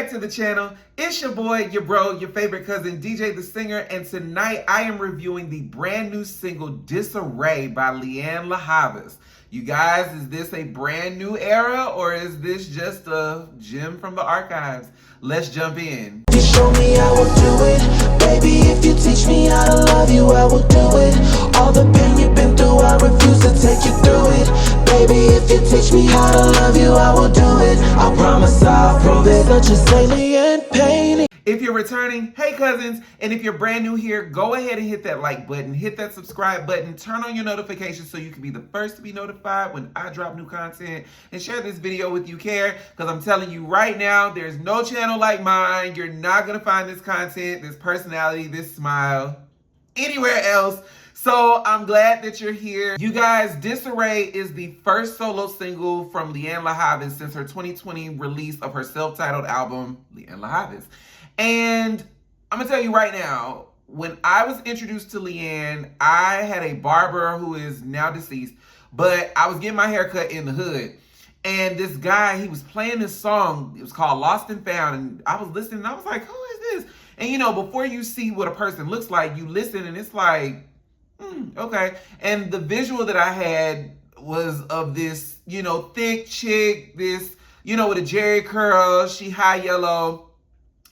back to the channel. It's your boy, your bro, your favorite cousin, DJ the Singer, and tonight I am reviewing the brand new single, Disarray by Lianne La Havas. You guys, is this a brand new era or is this just a gem from the archives? Let's jump in. If you show me, I will do it. Baby, if you teach me how to love you, I will do it. All the pain you've been through, I refuse to take you through it. Baby, if you teach me how to love you, I will do it. I promise I'll prove it. Such a alien pain. If you're returning, hey cousins, and if you're brand new here, go ahead and hit that like button, hit that subscribe button, turn on your notifications so you can be the first to be notified when I drop new content, and share this video with you care, because I'm telling you right now, there's no channel like mine. You're not going to find this content, this personality, this smile anywhere else. So I'm glad that you're here. You guys, Disarray is the first solo single from Lianne La Havas since her 2020 release of her self-titled album, Lianne La Havas. And I'm gonna tell you right now, when I was introduced to Lianne, I had a barber who is now deceased, but I was getting my hair cut in the hood. And this guy, he was playing this song, it was called Lost and Found, and I was listening and I was like, who is this? And you know, before you see what a person looks like, you listen and it's like, okay. And the visual that I had was of this, you know, thick chick, this, you know, with a jerry curl, she high yellow.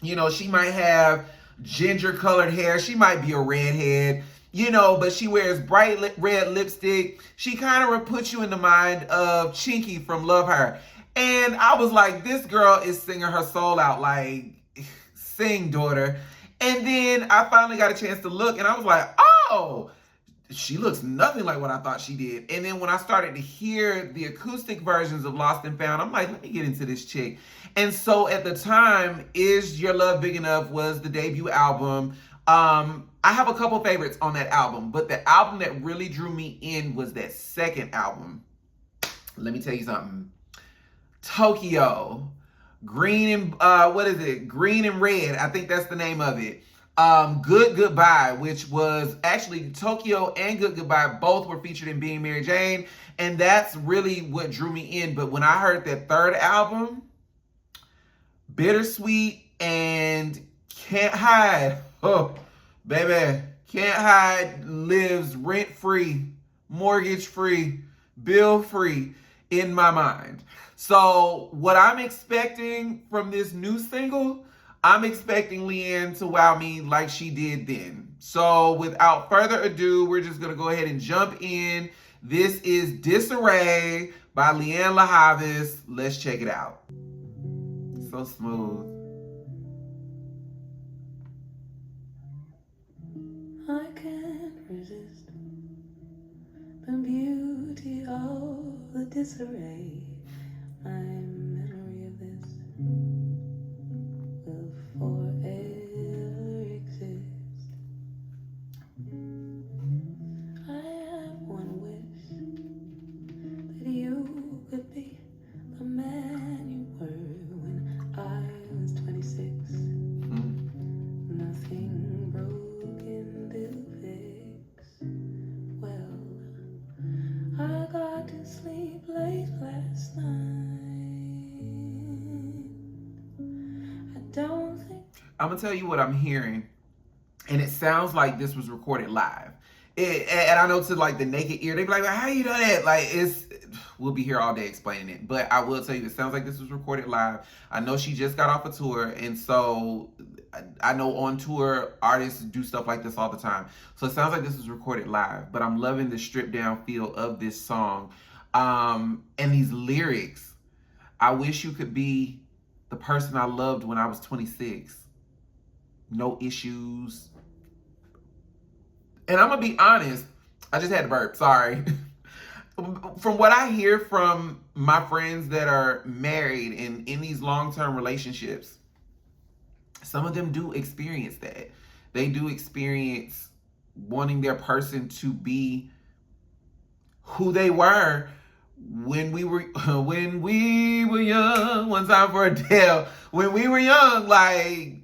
You know, she might have ginger colored hair. She might be a redhead, you know, but she wears bright red lipstick. She kind of puts you in the mind of Chinky from Love Her. And I was like, this girl is singing her soul out, like, sing, daughter. And then I finally got a chance to look and I was like, oh, she looks nothing like what I thought she did. And then when I started to hear the acoustic versions of Lost and Found, I'm like, let me get into this chick. And so at the time, Is Your Love Big Enough was the debut album. I have a couple favorites on that album, but the album that really drew me in was that second album. Let me tell you something. Tokyo, Green and, what is it? Green and Red, I think that's the name of it. Good Goodbye, which was actually Tokyo and Good Goodbye, both were featured in Being Mary Jane, and that's really what drew me in. But when I heard that third album, Bittersweet and Can't Hide, oh, baby, Can't Hide lives rent-free, mortgage-free, bill-free in my mind. So what I'm expecting from this new single, I'm expecting Lianne to wow me like she did then. So without further ado, we're just gonna go ahead and jump in. This is Disarray by Lianne La Havas. Let's check it out. So smooth. I can't resist the beauty of the disarray. My memory of this will forever exist. I have one wish, that you could be the man you were when I was 26. Nothing broken to fix. Well, I got to sleep late last night. I'm gonna tell you what I'm hearing, and it sounds like this was recorded live. And I know to like the naked ear, they be like, how you do that? Like, we'll be here all day explaining it. But I will tell you, it sounds like this was recorded live. I know she just got off a tour, and so I know on tour, artists do stuff like this all the time. So it sounds like this was recorded live, but I'm loving the stripped down feel of this song. And these lyrics, I wish you could be the person I loved when I was 26. No issues. And I'm gonna be honest, I just had to burp, sorry. From what I hear from my friends that are married and in these long-term relationships, some of them do experience that. They do experience wanting their person to be who they were when we were young. One time for Adele. When we were young, like,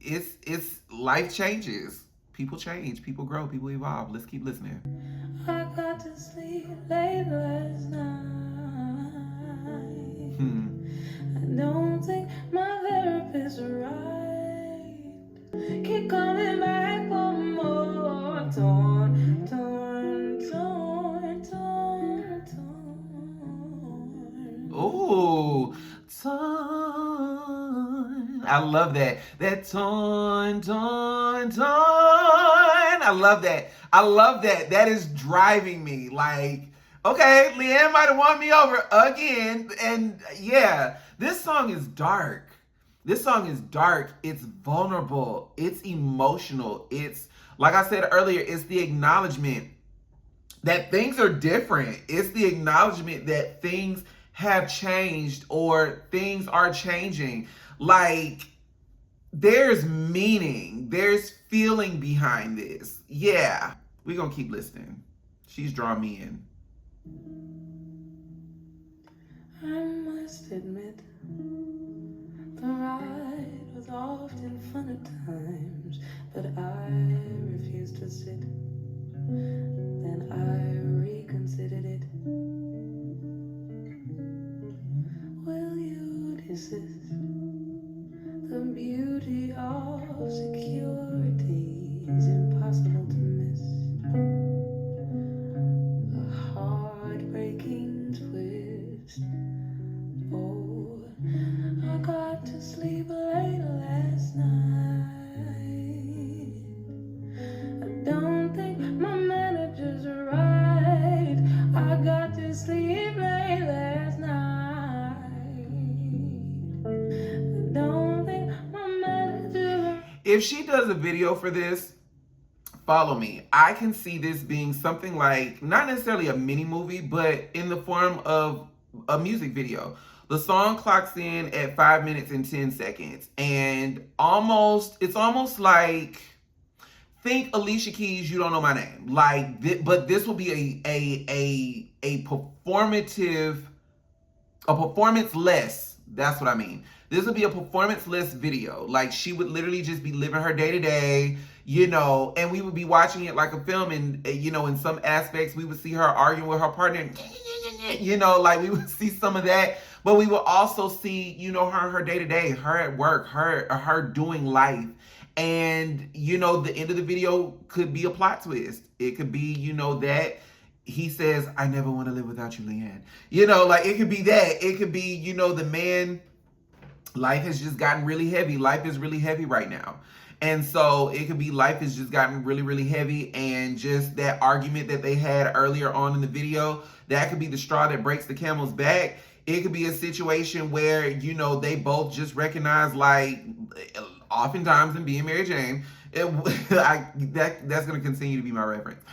it's life changes. People change, people grow, people evolve. Let's keep listening. I got to sleep late last night. I don't think my torn. I love that. That torn, torn, torn. I love that. I love that. That is driving me. Like, okay, Lianne might have won me over again. And yeah, this song is dark. This song is dark. It's vulnerable. It's emotional. It's, like I said earlier, it's the acknowledgement that things are different. It's the acknowledgement that things have changed or things are changing. Like, there's meaning, there's feeling behind this. Yeah, we're gonna keep listening. She's drawn me in. I must admit, the ride was often fun at times, but I refused to sit. Then I reconsidered it. Will you desist? The beauty of security is impossible to miss. A heartbreaking twist. Oh, I got to sleep late last night. I don't think my manager's right. I got to sleep late last night. I don't think my manager's. If she does a video for this, follow me. I can see this being something like, not necessarily a mini movie, but in the form of a music video. The song clocks in at 5 minutes and 10 seconds. And it's almost like, think Alicia Keys, You Don't Know My Name. Like, but this will be a performance-less, that's what I mean. This would be a performance-less video. Like, she would literally just be living her day-to-day, you know, and we would be watching it like a film, and, you know, in some aspects, we would see her arguing with her partner, and, you know, like, we would see some of that, but we would also see, you know, her day-to-day, her at work, her doing life. And, you know, the end of the video could be a plot twist. It could be, you know, that he says, I never want to live without you, Lianne. You know, like, it could be that. It could be, you know, the man, life has just gotten really heavy. Life is really heavy right now. And so it could be life has just gotten really, really heavy, and just that argument that they had earlier on in the video, that could be the straw that breaks the camel's back. It could be a situation where, you know, they both just recognize, like, oftentimes in Being Mary Jane, that's going to continue to be my reference.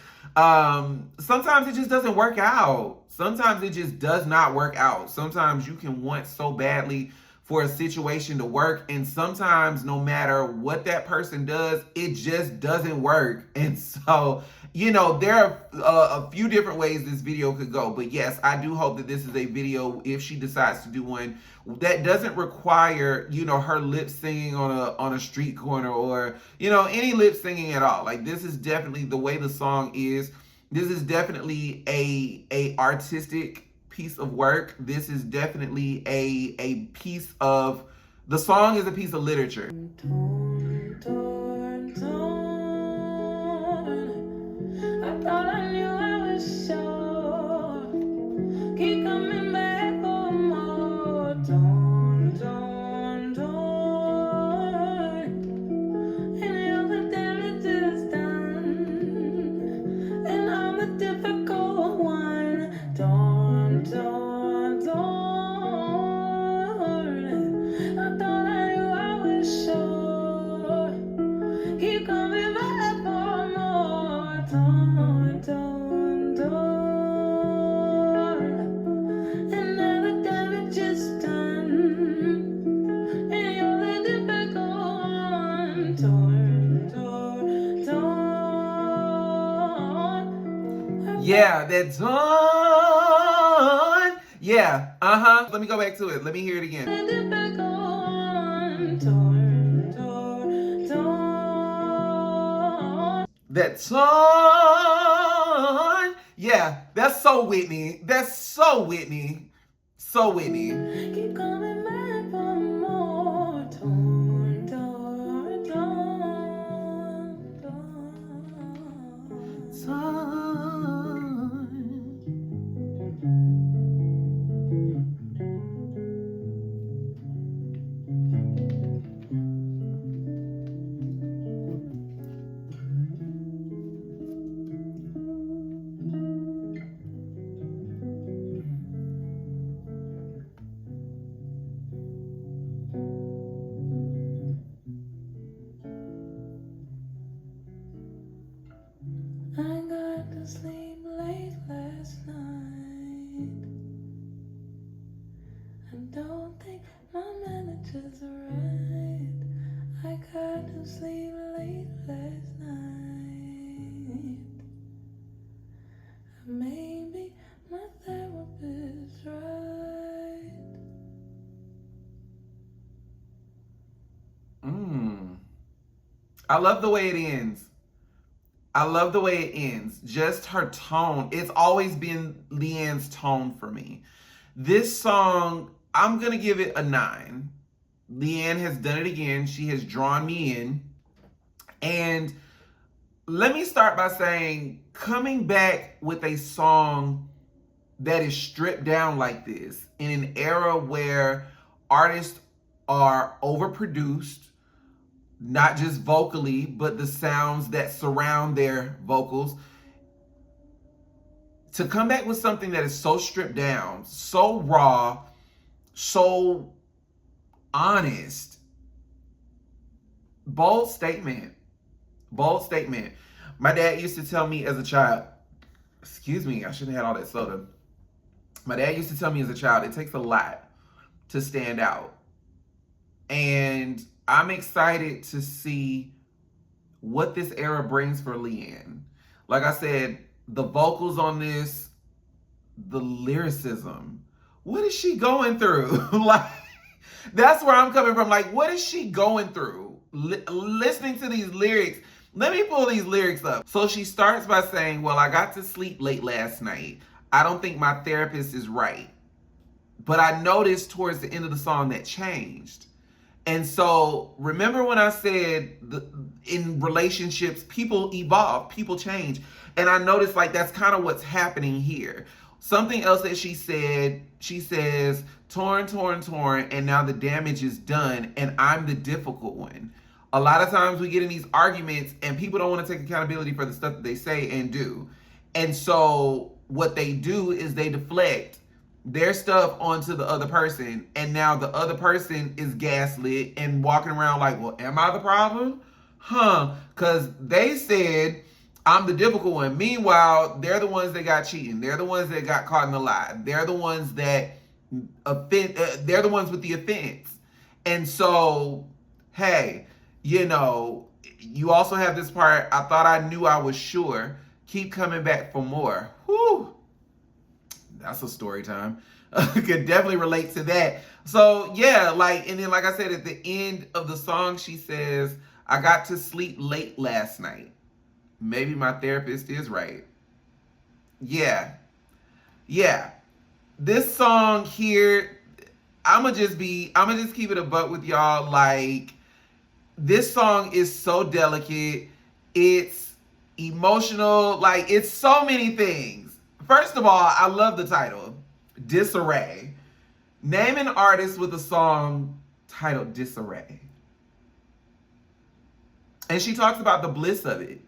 Sometimes it just doesn't work out. Sometimes it just does not work out. Sometimes you can want so badly for a situation to work, and sometimes no matter what that person does, it just doesn't work. And so, you know, there are a few different ways this video could go. But yes, I do hope that this is a video, if she decides to do one, that doesn't require, you know, her lip singing on a street corner, or, you know, any lip singing at all. Like, this is definitely the way the song is. This is definitely a artistic piece of work. This is definitely a piece of, the song is a piece of literature. Torn, torn, torn. I thought I knew I was sure. Keep coming back for more. Torn, torn, torn. And all the damage is done, and I'm the difficult one. Torn, torn, torn. I thought I knew I was sure. Keep coming back for more. Torn, torn, torn. And now the damage is done, and you're the difficult one. Torn, torn, torn. Yeah, that torn. Yeah, let me go back to it. Let me hear it again. Torn, torn, torn. That torn. Yeah, that's so Whitney. That's so Whitney. So Whitney. Keep coming back for more. Torn, torn, torn, torn. Torn. just right. I got to sleep late last night. Maybe my therapist right. I love the way it ends. I love the way it ends. Just her tone. It's always been Lianne's tone for me. This song, I'm going to give it a 9. Lianne has done it again. She has drawn me in. And let me start by saying, coming back with a song that is stripped down like this in an era where artists are overproduced, not just vocally, but the sounds that surround their vocals. To come back with something that is so stripped down, so raw, so honest, bold statement. Bold statement. My dad used to tell me as a child, excuse me, I shouldn't have had all that soda. My dad used to tell me as a child, it takes a lot to stand out. And I'm excited to see what this era brings for Lianne. Like I said, the vocals on this, the lyricism. What is she going through? Like, that's where I'm coming from. Like, what is she going through? Listening to these lyrics. Let me pull these lyrics up. So she starts by saying, well, I got to sleep late last night. I don't think my therapist is right. But I noticed towards the end of the song that changed. And so remember when I said in relationships, people evolve, people change. And I noticed like that's kind of what's happening here. Something else that she said, she says, torn, torn, torn, and now the damage is done, and I'm the difficult one. A lot of times we get in these arguments and people don't want to take accountability for the stuff that they say and do. And so what they do is they deflect their stuff onto the other person, and now the other person is gaslit and walking around like, well, am I the problem? Because they said I'm the difficult one. Meanwhile, they're the ones that got cheating. They're the ones that got caught in the lie. They're the ones that they're the ones with the offense. And so, hey, you know, you also have this part, I thought I knew I was sure. Keep coming back for more. Whew. That's a story time. Could definitely relate to that. So yeah, like, and then like I said, at the end of the song, she says, I got to sleep late last night. Maybe my therapist is right. Yeah. This song here, I'ma just keep it a buck with y'all. Like, this song is so delicate. It's emotional. Like, it's so many things. First of all, I love the title, Disarray. Name an artist with a song titled Disarray. And she talks about the bliss of it.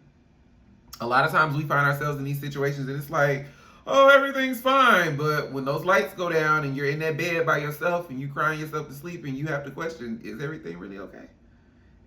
A lot of times we find ourselves in these situations and it's like, oh, everything's fine. But when those lights go down and you're in that bed by yourself and you crying yourself to sleep and you have to question, is everything really okay?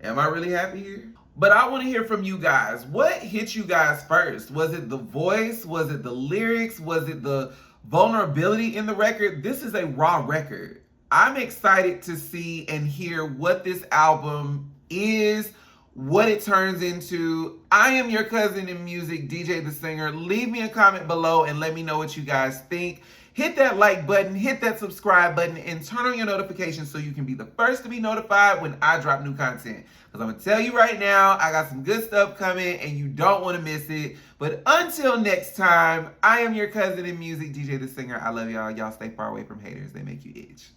Am I really happy here? But I want to hear from you guys. What hit you guys first? Was it the voice? Was it the lyrics? Was it the vulnerability in the record? This is a raw record. I'm excited to see and hear what this album is, what it turns into. I am your cousin in music, DJ the Singer. Leave me a comment below and let me know what you guys think. Hit that like button, hit that subscribe button, and turn on your notifications so you can be the first to be notified when I drop new content. Because I'm going to tell you right now, I got some good stuff coming and you don't want to miss it. But until next time, I am your cousin in music, DJ the Singer. I love y'all. Y'all stay far away from haters. They make you itch.